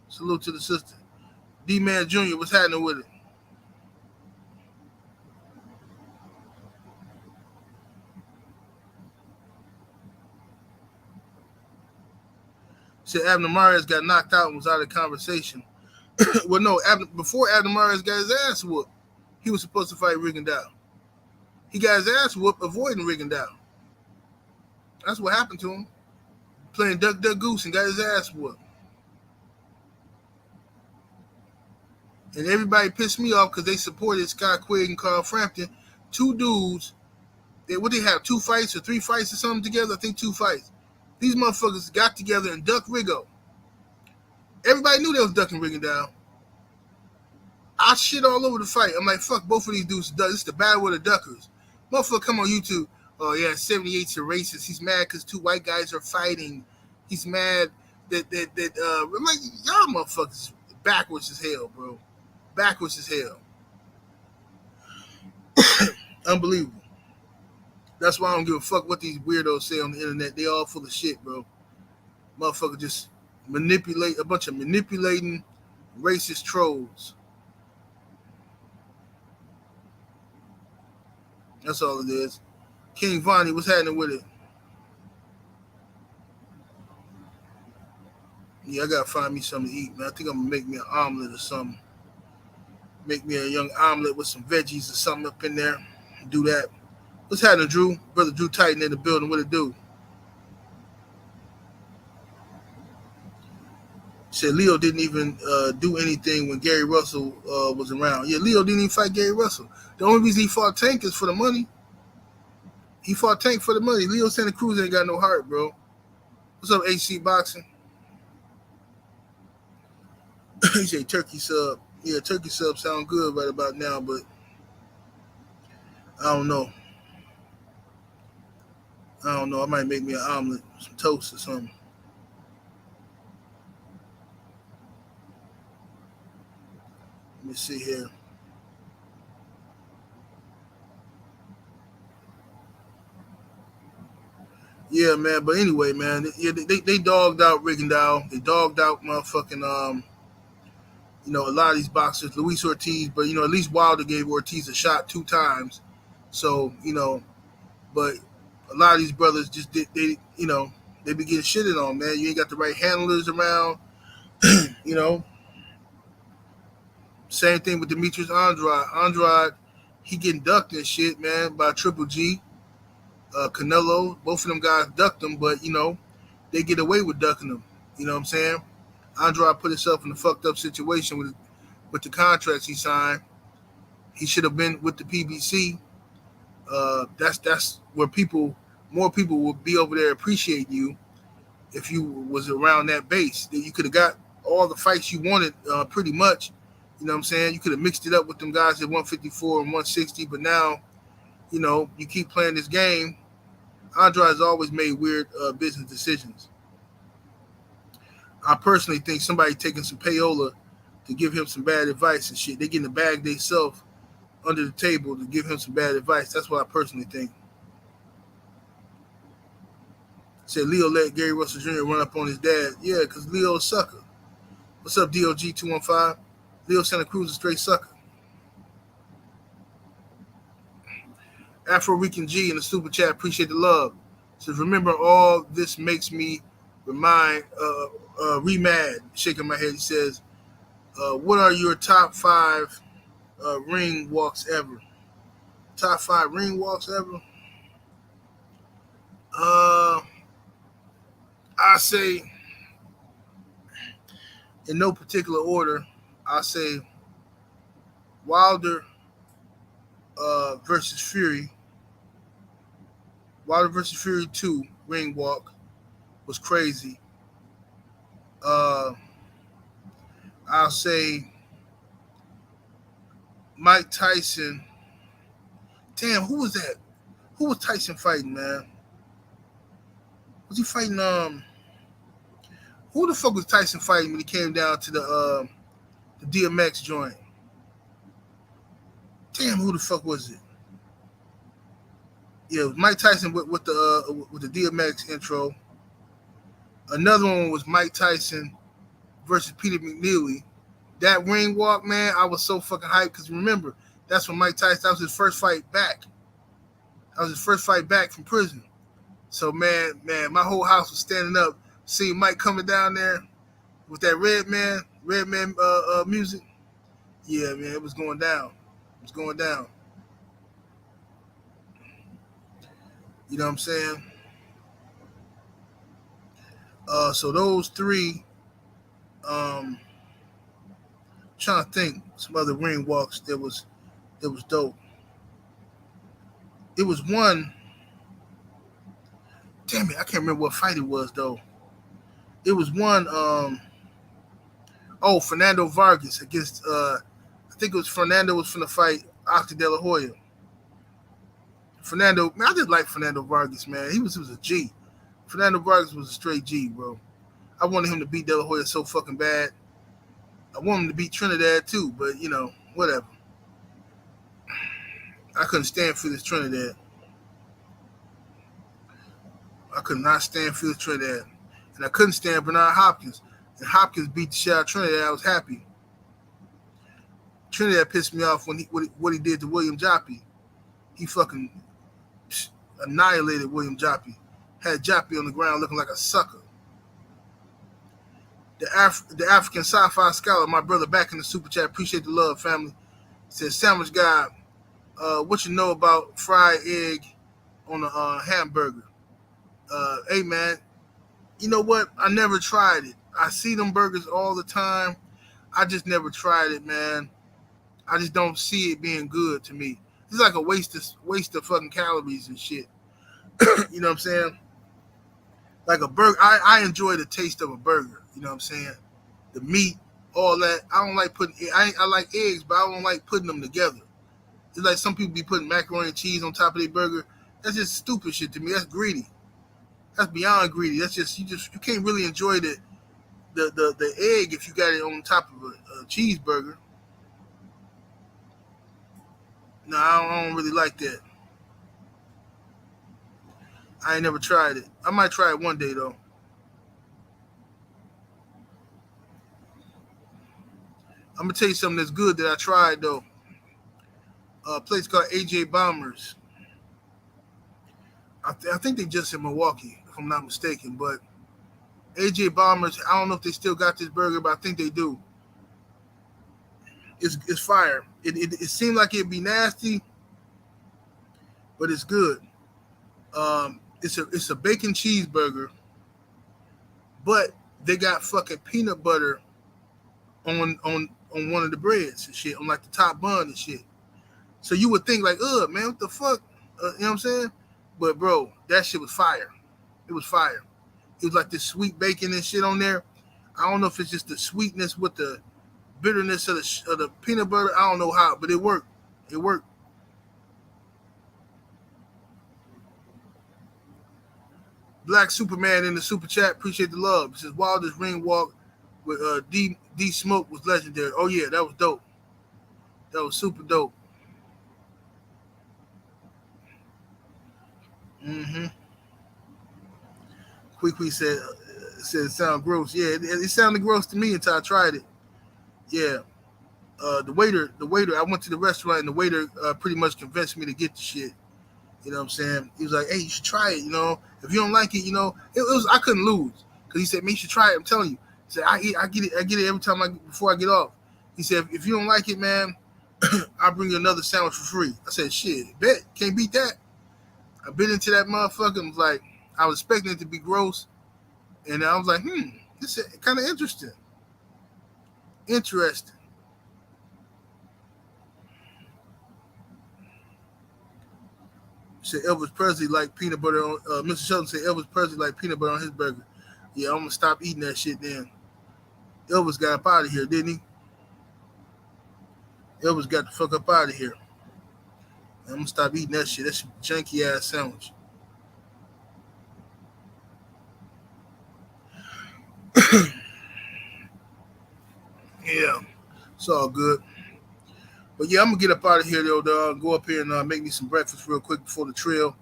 Salute to the sister. D-Man Jr., what's happening with it? Said Abner Mares got knocked out and was out of conversation. Well, no, before Abner Mares got his ass whooped, he was supposed to fight Rigondeaux. He got his ass whooped avoiding Rigondeaux. That's what happened to him. Playing Duck Duck Goose and got his ass whooped. And everybody pissed me off because they supported Scott Quigg and Carl Frampton, two dudes. They have 2 fights or 3 fights or something together? I think 2 fights. These motherfuckers got together and ducked Riggo. Everybody knew they was ducking Rigondeaux. I shit all over the fight. I'm like, fuck both of these dudes. This is the battle of the duckers. Motherfucker, come on YouTube. Oh yeah, 78's a racist. He's mad because 2 white guys are fighting. He's mad that I'm like, y'all motherfuckers backwards as hell, bro. Backwards as hell. Unbelievable. That's why I don't give a fuck what these weirdos say on the internet. They all full of shit, bro. Motherfucker just manipulate a bunch of manipulating racist trolls. That's all it is. King Vonnie, what's happening with it? Yeah, I gotta find me something to eat, man. I think I'm gonna make me an omelet or something. Make me a young omelet with some veggies or something up in there. Do that. What's happening, Drew? Brother Drew Titan in the building. What it do? Said Leo didn't even do anything when Gary Russell was around. Yeah, Leo didn't even fight Gary Russell. The only reason he fought Tank is for the money. He fought Tank for the money. Leo Santa Cruz ain't got no heart, bro. What's up, HC Boxing? He said turkey sub. Yeah, turkey sub sound good right about now, but I don't know. I might make me an omelet, some toast or something. Let me see here. Yeah, man. But anyway, man. Yeah, they dogged out Rigondeaux. They dogged out motherfucking a lot of these boxers, Luis Ortiz. But at least Wilder gave Ortiz a shot 2 times. So but a lot of these brothers just they be getting shitted on, man. You ain't got the right handlers around. you know. Same thing with Demetrius Andrade. Andrade, he getting ducked and shit, man, by Triple G. Canelo, both of them guys ducked him, but they get away with ducking them. You know what I'm saying? Andrade put himself in a fucked up situation with the contracts he signed. He should have been with the PBC. That's where more people would be over there appreciating you if you was around that base. That you could have got all the fights you wanted, pretty much. You know what I'm saying? You could have mixed it up with them guys at 154 and 160, but now, you keep playing this game. Andrade has always made weird business decisions. I personally think somebody taking some payola to give him some bad advice and shit. They getting the bag themselves under the table to give him some bad advice. That's what I personally think. Said Leo let Gary Russell Jr. run up on his dad. Yeah, because Leo's a sucker. What's up, DOG215? Leo Santa Cruz is a straight sucker. Afro Rican G in the super chat, appreciate the love. Says, remember, all this makes me re-mad. Shaking my head, he says, what are your top 5 ring walks ever? Top 5 ring walks ever? I say, in no particular order, I say Wilder versus Fury. Wilder versus Fury 2 ring walk was crazy. I'll say Mike Tyson. Damn, who was that? Who was Tyson fighting, man? Was he fighting who the fuck was Tyson fighting when he came down to the DMX joint? Damn, who the fuck was it? Yeah, it was Mike Tyson with the DMX intro. Another one was Mike Tyson versus Peter McNeely. That ring walk, man, I was so fucking hyped because remember, that's when Mike Tyson, that was his first fight back. That was his first fight back from prison. So, man, my whole house was standing up, seeing Mike coming down there with that Red Man music. Yeah, man, it was going down. It was going down. You know what I'm saying? So those 3, trying to think some other ring walks that was dope. It was one. Damn it, I can't remember what fight it was though. It was one. Fernando Vargas against. I think it was Fernando was from the fight Oscar De La Hoya. Fernando, man, I just like Fernando Vargas, man. He was a G. Fernando Vargas was a straight G, bro. I wanted him to beat De La Hoya so fucking bad. I wanted him to beat Trinidad too, but whatever. I couldn't stand Felix Trinidad. I could not stand Felix Trinidad. And I couldn't stand Bernard Hopkins. And Hopkins beat the shit out of Trinidad. I was happy. Trinidad pissed me off when what he did to William Joppy. He fucking annihilated William Joppy. Had Joppy on the ground looking like a sucker. The African sci-fi scholar, my brother back in the super chat, appreciate the love, family. Says, Sandwich God, what you know about fried egg on a hamburger? Hey, man, you know what? I never tried it. I see them burgers all the time. I just never tried it, man. I just don't see it being good to me. It's like a waste of fucking calories and shit. You know what I'm saying? Like a burger. I enjoy the taste of a burger. You know what I'm saying? The meat, all that. I don't like putting. I like eggs, but I don't like putting them together. It's like some people be putting macaroni and cheese on top of their burger. That's just stupid shit to me. That's greedy. That's beyond greedy. That's just you can't really enjoy the egg if you got it on top of a cheeseburger. No, I don't really like that. I ain't never tried it. I might try it one day though. I'm gonna tell you something that's good that I tried though. A place called AJ Bombers. I think they just in Milwaukee, if I'm not mistaken. But AJ Bombers, I don't know if they still got this burger, but I think they do. It's fire. It seemed like it'd be nasty, but it's good. It's a bacon cheeseburger, but they got fucking peanut butter on one of the breads and shit, on like the top bun and shit. So you would think like, man, what the fuck? You know what I'm saying? But bro, that shit was fire. It was fire. It was like this sweet bacon and shit on there. I don't know if it's just the sweetness with the bitterness of the peanut butter. I don't know how, but it worked. It worked. Black Superman in the super chat. Appreciate the love. It says Wilder's ring walk with D Smoke was legendary. Oh yeah, that was dope. That was super dope. Mm-hmm. Quick said it sounded gross. Yeah, it sounded gross to me until I tried it. Yeah. The waiter, I went to the restaurant and the waiter pretty much convinced me to get the shit. You know what I'm saying? He was like, hey, you should try it, If you don't like it, it was I couldn't lose. Because he said, man, you should try it, I'm telling you. He said, I get it every time before I get off. He said, if you don't like it, man, I'll bring you another sandwich for free. I said, shit, bet, can't beat that. I bit into that motherfucker and was like, I was expecting it to be gross. And I was like, this is kind of interesting. Interesting. Said Elvis Presley like peanut butter on Mr. Sheldon said Elvis Presley like peanut butter on his burger. Yeah, I'm gonna stop eating that shit then. Elvis got up out of here, didn't he? Elvis got the fuck up out of here. I'm gonna stop eating that shit. That's a janky ass sandwich. Yeah, it's all good. But yeah, I'm gonna get up out of here though, dog. Go up here and make me some breakfast real quick before the trail.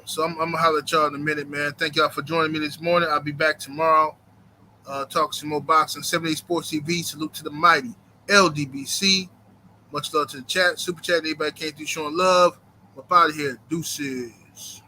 So I'm gonna holler at y'all in a minute, man. Thank y'all for joining me this morning. I'll be back tomorrow. Talk some more boxing. 7-8 Sports TV. Salute to the mighty LDBC. Much love to the chat. Super chat. Everybody came through showing love. I'm up out of here. Deuces.